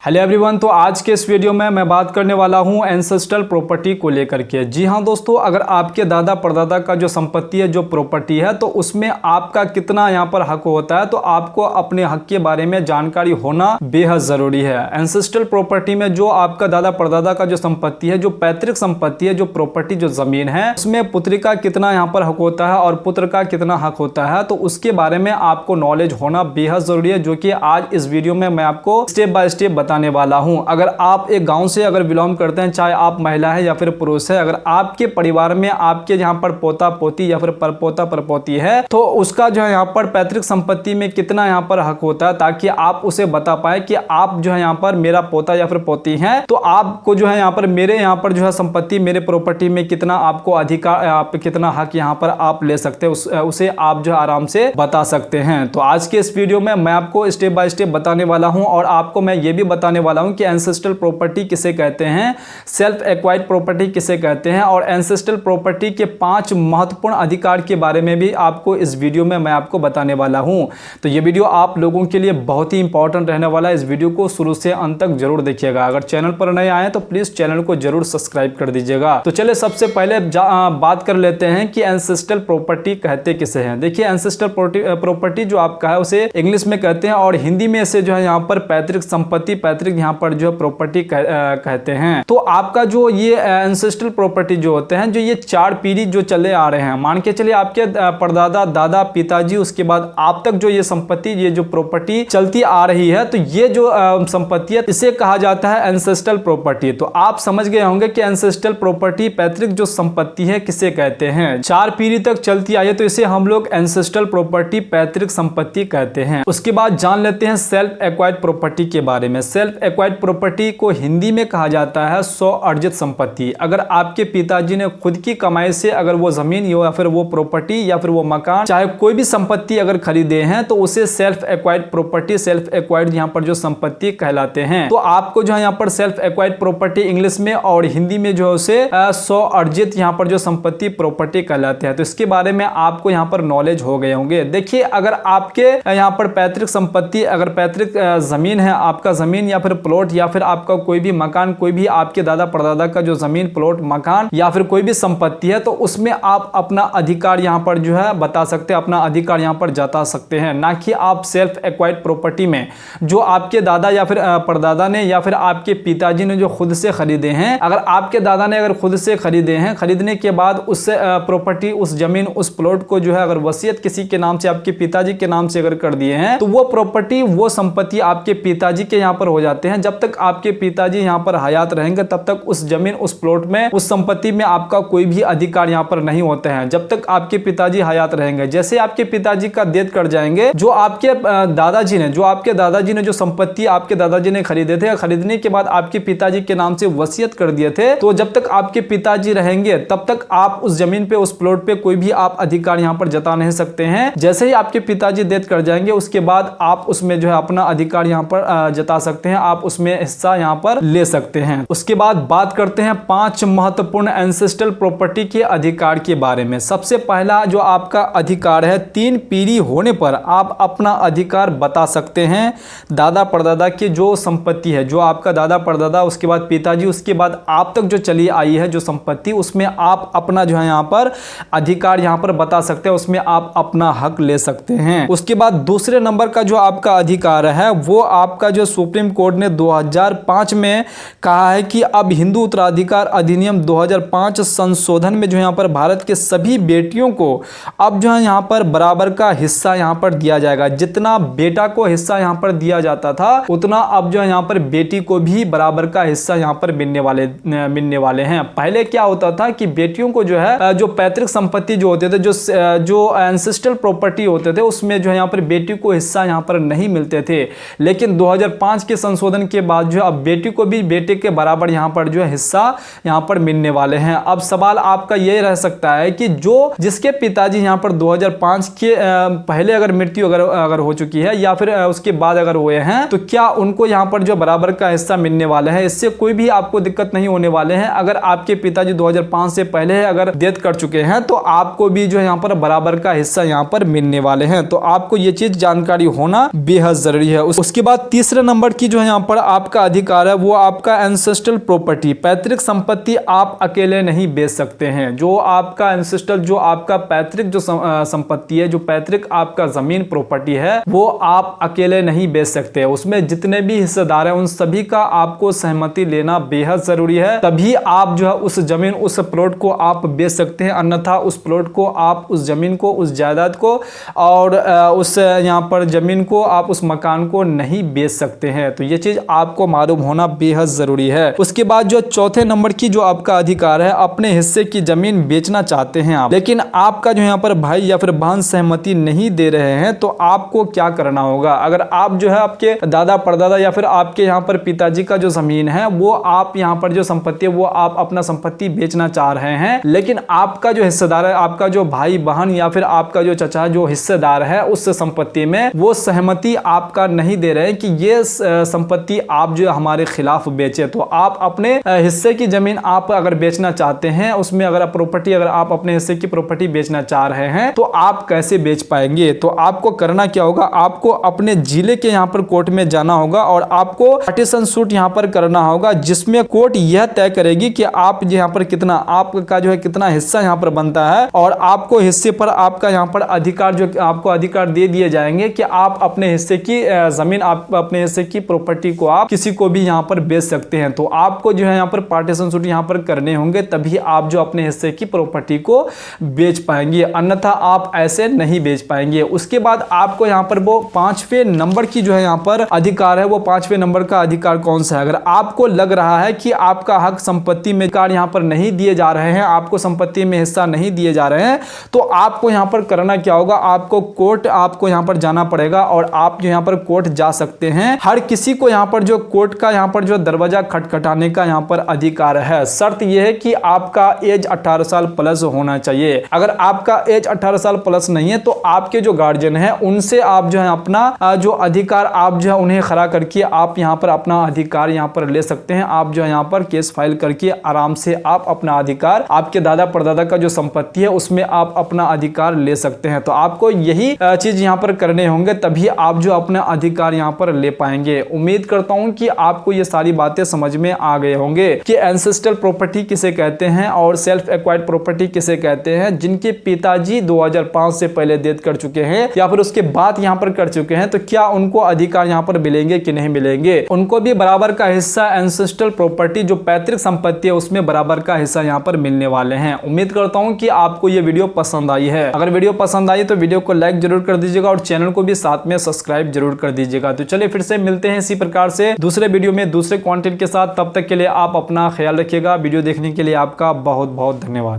Hello everyone. तो आज के इस वीडियो में मैं बात करने वाला हूं एंसेस्ट्रल प्रॉपर्टी को लेकर के। जी हां दोस्तों, अगर आपके दादा परदादा का जो संपत्ति है, जो प्रॉपर्टी है, तो उसमें आपका कितना यहां पर हक होता है, तो आपको अपने हक के बारे में जानकारी होना बेहद जरूरी है। एंसेस्ट्रल प्रॉपर्टी में जो आपका दादा परदादा का जो संपत्ति है, जो पैतृक संपत्ति है, जो प्रॉपर्टी, जो जमीन है, उसमें पुत्री का कितना यहाँ पर हक होता है और पुत्र का कितना हक होता है, तो उसके बारे में आपको नॉलेज होना बेहद जरूरी है, जो कि आज इस वीडियो में मैं आपको स्टेप बाय स्टेप बताने वाला हूं। अगर आप एक गांव से अगर बिलोंग करते हैं, चाहे आप महिला है या फिर पुरुष है, अगर आपके परिवार में आपके यहाँ पर पोता पोती या फिर परपोता परपोती है, तो उसका जो है यहाँ पर पैतृक संपत्ति में कितना यहाँ पर हक होता है, ताकि आप उसे बता पाए कि आप जो है यहाँ पर मेरा पोता या फिर पोती है, तो आपको जो है यहाँ पर मेरे यहाँ पर जो है संपत्ति, मेरे प्रॉपर्टी में कितना आपको अधिकार, आप कितना हक यहाँ पर आप ले सकते हैं, उसे आप जो है आराम से बता सकते हैं। तो आज के इस वीडियो में मैं आपको स्टेप बाय स्टेप बताने वाला हूं और आपको मैं ये भी बताने वाला हूं कि एंसेस्ट्रल प्रॉपर्टी किसे कहते हैं, सेल्फ एक्वायर्ड प्रॉपर्टी किसे कहते हैं, और एंसेस्ट्रल प्रॉपर्टी के 5 महत्वपूर्ण अधिकार के बारे में भी आपको इस वीडियो में मैं आपको बताने वाला हूं। तो ये वीडियो आप लोगों के लिए बहुत ही इंपॉर्टेंट रहने वाला है। इस वीडियो को शुरू से अंत तक जरूर देखिएगा। अगर चैनल पर नए आए तो प्लीज चैनल को जरूर सब्सक्राइब कर दीजिएगा। तो चलिए सबसे पहले बात कर लेते हैं कि एंसेस्ट्रल प्रॉपर्टी कहते किसे हैं। देखिए, एंसेस्ट्रल प्रॉपर्टी जो आपका है उसे इंग्लिश में कहते हैं और हिंदी में से जो है यहाँ पर पैतृक संपत्ति, पैतृक यहाँ पर जो प्रॉपर्टी कहते हैं। तो आपका जो ये एंसेस्ट्रल प्रॉपर्टी जो होते हैं, जो ये 4 पीढ़ी जो चले आ रहे हैं, मान के चलिए आपके परदादा, दादा, पिताजी, उसके बाद आप तक जो ये संपत्ति, ये जो प्रॉपर्टी चलती आ रही है, तो ये जो संपत्ति है, इसे कहा जाता है एंसेस्ट्रल प्रॉपर्टी। तो आप समझ गए होंगे कि एंसेस्ट्रल प्रॉपर्टी, पैतृक जो संपत्ति है, किसे कहते हैं। 4 पीढ़ी तक चलती आई है, तो इसे हम लोग एंसेस्ट्रल प्रॉपर्टी, पैतृक संपत्ति कहते हैं। उसके बाद जान लेते हैं सेल्फ एक्वायर्ड प्रॉपर्टी के बारे में। सेल्फ एक्वायर्ड प्रॉपर्टी को हिंदी में कहा जाता है स्व अर्जित संपत्ति। अगर आपके पिताजी ने खुद की कमाई से अगर वो जमीन या फिर वो प्रॉपर्टी या फिर वो मकान, चाहे कोई भी संपत्ति अगर खरीदे हैं, तो उसे self acquired property, self acquired यहाँ पर जो संपत्ति कहलाते हैं। तो आपको जो है यहाँ पर सेल्फ एक्वायर्ड प्रॉपर्टी इंग्लिश में और हिंदी में जो है उसे स्व अर्जित यहाँ पर जो संपत्ति, प्रॉपर्टी कहलाते हैं। तो इसके बारे में आपको यहाँ पर नॉलेज हो गए होंगे। देखिए, अगर आपके यहाँ पर पैतृक संपत्ति, अगर पैतृक जमीन है, आपका जमीन या फिर प्लॉट या फिर आपका कोई भी मकान, कोई भी आपके दादा परदादा का जो जमीन, प्लॉट, मकान या फिर कोई भी संपत्ति है, तो उसमें आप अपना अधिकार यहाँ पर जो है बता सकते हैं, अपना अधिकार यहाँ पर जता सकते हैं। ना कि आप सेल्फ एक्वायर्ड प्रॉपर्टी में जो आपके दादा या फिर परदादा ने या फिर आपके पिताजी ने जो खुद से खरीदे हैं, अगर आपके दादा ने अगर खुद से खरीदे हैं, खरीदने के बाद उस प्रॉपर्टी, उस जमीन, उस प्लॉट को जो है अगर वसीयत किसी के नाम से, आपके पिताजी के नाम से अगर कर दिए हैं, तो वो प्रॉपर्टी, वो संपत्ति आपके पिताजी के यहाँ पर हो जाते हैं। जब तक आपके पिताजी यहाँ पर हयात रहेंगे, तब तक उस जमीन, उस प्लॉट में, उस संपत्ति में आपका कोई भी अधिकार यहाँ पर नहीं होते हैं, जब तक आपके पिताजी हयात रहेंगे। जैसे आपके पिताजी का डेथ कर जाएंगे, जो आपके दादाजी ने जो संपत्ति आपके दादाजी ने खरीदे थे, खरीदने के बाद आपके पिताजी के नाम से वसीयत कर दिए थे, तो जब तक आपके पिताजी रहेंगे, तब तक आप उस जमीन पे, उस प्लॉट पे कोई भी आप अधिकार यहाँ पर जता नहीं सकते हैं। जैसे ही आपके पिताजी डेथ कर जाएंगे, उसके बाद आप उसमें जो है अपना अधिकार यहाँ पर जता सकते हैं, आप उसमें हिस्सा यहाँ पर ले सकते हैं। उसके बाद बात करते हैं 5 महत्वपूर्ण एंसेस्ट्रल प्रॉपर्टी के अधिकार के बारे में। सबसे पहला जो आपका अधिकार है, 3 पीढ़ी होने पर आप अपना अधिकार बता सकते हैं। दादा परदादा की जो संपत्ति है, जो आपका दादा परदादा, उसके बाद पिताजी, उसके बाद आप तक जो चली आई है जो संपत्ति, उसमें आप अपना जो है यहाँ पर अधिकार यहाँ पर बता सकते हैं, उसमें आप अपना हक ले सकते हैं। उसके बाद दूसरे नंबर का जो आपका अधिकार है, वो आपका जो सुप्रीम कोर्ट ने 2005 में कहा है कि अब हिंदू उत्तराधिकार अधिनियम 2005 संशोधन में जो यहाँ पर भारत के सभी बेटियों को अब जो है यहाँ पर बराबर का हिस्सा यहाँ पर दिया जाएगा। जितना बेटा को हिस्सा यहाँ पर दिया जाता था, उतना अब जो है यहाँ पर बेटी को भी बराबर का हिस्सा यहाँ पर मिलने वाले हैं। पहले क्या होता था कि बेटियों को जो है, जो पैतृक संपत्ति जो होते थे, जो एंसेस्ट्रल प्रॉपर्टी होते थे, उसमें जो है यहाँ पर बेटी को हिस्सा यहाँ पर नहीं मिलते थे। लेकिन 2005 के संशोधन के बाद जो अब बेटी को भी बेटे के बराबर यहाँ पर जो है हिस्सा यहाँ पर मिलने वाले हैं। अब सवाल आपका ये रह सकता है कि जिसके पिताजी यहाँ पर 2005 के पहले अगर मृत्यु अगर हो चुकी है या फिर उसके बाद अगर हुए हैं, तो क्या उनको यहाँ पर जो बराबर का हिस्सा मिलने वाला है? इससे कोई भी आपको दिक्कत नहीं होने वाले हैं। अगर आपके पिताजी 2005 से पहले अगर डेथ कर चुके हैं, तो आपको भी जो यहाँ पर बराबर का हिस्सा यहाँ पर मिलने वाले हैं। तो आपको ये चीज जानकारी होना बेहद जरूरी है। उसके बाद तीसरे नंबर की जो है यहाँ पर आपका अधिकार है वो आपका एंसेस्ट्रल प्रॉपर्टी, पैतृक संपत्ति आप अकेले नहीं बेच सकते हैं। जो आपका एंसेस्ट्रल, जो आपका पैतृक जो संपत्ति है, जो पैतृक आपका जमीन प्रॉपर्टी है, वो आप अकेले नहीं बेच सकते। उसमें जितने भी हिस्सेदार हैं उन सभी का आपको सहमति लेना बेहद जरूरी है, तभी आप जो है उस जमीन, उस प्लॉट को आप बेच सकते हैं। अन्यथा उस प्लॉट को, आप उस जमीन को, उस जायदाद को और उस यहाँ पर जमीन को, आप उस मकान को नहीं बेच सकते हैं। तो ये चीज आपको मालूम होना बेहद जरूरी है। उसके बाद जो चौथे नंबर की जो आपका अधिकार है, अपने हिस्से की जमीन बेचना चाहते हैं आप, लेकिन आपका जो यहाँ पर भाई या फिर बहन सहमति नहीं दे रहे हैं, तो आपको क्या करना होगा? अगर आप जो है आपके दादा परदादा या फिर आपके यहाँ पर पिताजी का जो जमीन है, वो आप यहाँ पर जो संपत्ति है वो आप अपना संपत्ति बेचना चाह रहे हैं, लेकिन आपका जो हिस्सेदार है, आपका जो भाई बहन या फिर आपका जो चचा जो हिस्सेदार है उस संपत्ति में, वो सहमति आपका नहीं दे रहे हैं कि ये संपत्ति आप जो हमारे खिलाफ बेचे। तो आप अपने हिस्से की जमीन आप अगर बेचना चाहते हैं, उसमें अगर प्रॉपर्टी, अगर आप अपने हिस्से की प्रॉपर्टी बेचना चाह रहे हैं, तो आप कैसे बेच पाएंगे? तो आपको करना क्या होगा? आपको अपने जिले के यहाँ पर कोर्ट में जाना होगा और आपको पार्टीशन सूट यहाँ पर करना होगा, जिसमें कोर्ट यह तय करेगी कि आप यहाँ पर कितना, आपका जो है कितना हिस्सा यहाँ पर बनता है, और आपको हिस्से पर आपका यहाँ पर अधिकार, जो आपको अधिकार दे दिए जाएंगे कि आप अपने हिस्से की जमीन, आप अपने हिस्से की प्रॉपर्टी को आप किसी को भी यहाँ पर बेच सकते हैं। तो आपको जो है यहाँ पर पार्टीशन सूट यहाँ पर करने होंगे, तभी आप जो अपने हिस्से की प्रॉपर्टी को बेच पाएंगे, अन्यथा आप ऐसे नहीं बेच पाएंगे। उसके बाद आपको यहाँ पर वो 5वें नंबर की जो है यहाँ पर अधिकार है, वो 5वें नंबर का अधिकार कौन सा है? अगर आपको लग रहा है कि आपका हक संपत्ति में कार यहाँ पर नहीं दिए जा रहे हैं, आपको संपत्ति में हिस्सा नहीं दिए जा रहे हैं, तो आपको यहाँ पर करना क्या होगा? आपको कोर्ट, आपको यहाँ पर जाना पड़ेगा और आप जो यहाँ पर कोर्ट जा सकते हैं। हर किसी को यहाँ पर जो कोर्ट का यहाँ पर जो दरवाजा खटखटाने का यहाँ पर अधिकार है। शर्त यह है कि आपका एज 18 साल प्लस होना चाहिए। अगर आपका एज 18 साल प्लस नहीं है, तो आपके जो गार्जियन है उनसे आप जो है अपना जो अधिकार, आप जो है उन्हें खड़ा करके आप यहाँ पर अपना अधिकार यहाँ पर ले सकते हैं। आप जो है यहाँ पर केस फाइल करके आराम से आप अपना अधिकार, आपके दादा परदादा का जो संपत्ति है उसमें आप अपना अधिकार ले सकते हैं। तो आपको यही चीज यहाँ पर करने होंगे, तभी आप जो अपना अधिकार यहाँ पर ले पाएंगे। उम्मीद करता हूं कि आपको ये सारी बातें समझ में आ गए होंगे कि एंसेस्ट्रल प्रॉपर्टी किसे कहते हैं और सेल्फ एक्वायर्ड प्रॉपर्टी किसे कहते हैं। जिनके पिताजी 2005 से पहले डेथ कर चुके हैं या फिर उसके बाद यहाँ पर कर चुके हैं, तो क्या उनको अधिकार यहाँ पर मिलेंगे कि नहीं मिलेंगे? उनको भी बराबर का हिस्सा एंसेस्ट्रल प्रॉपर्टी, जो पैतृक संपत्ति है, उसमें बराबर का हिस्सा यहाँ पर मिलने वाले हैं। उम्मीद करता हूँ कि आपको ये वीडियो पसंद आई है। अगर वीडियो पसंद आई तो वीडियो को लाइक जरूर कर दीजिएगा और चैनल को भी साथ में सब्सक्राइब जरूर कर दीजिएगा। तो चलिए फिर से मिलते हैं इसी प्रकार से दूसरे वीडियो में दूसरे कंटेंट के साथ। तब तक के लिए आप अपना ख्याल रखिएगा। वीडियो देखने के लिए आपका बहुत बहुत धन्यवाद।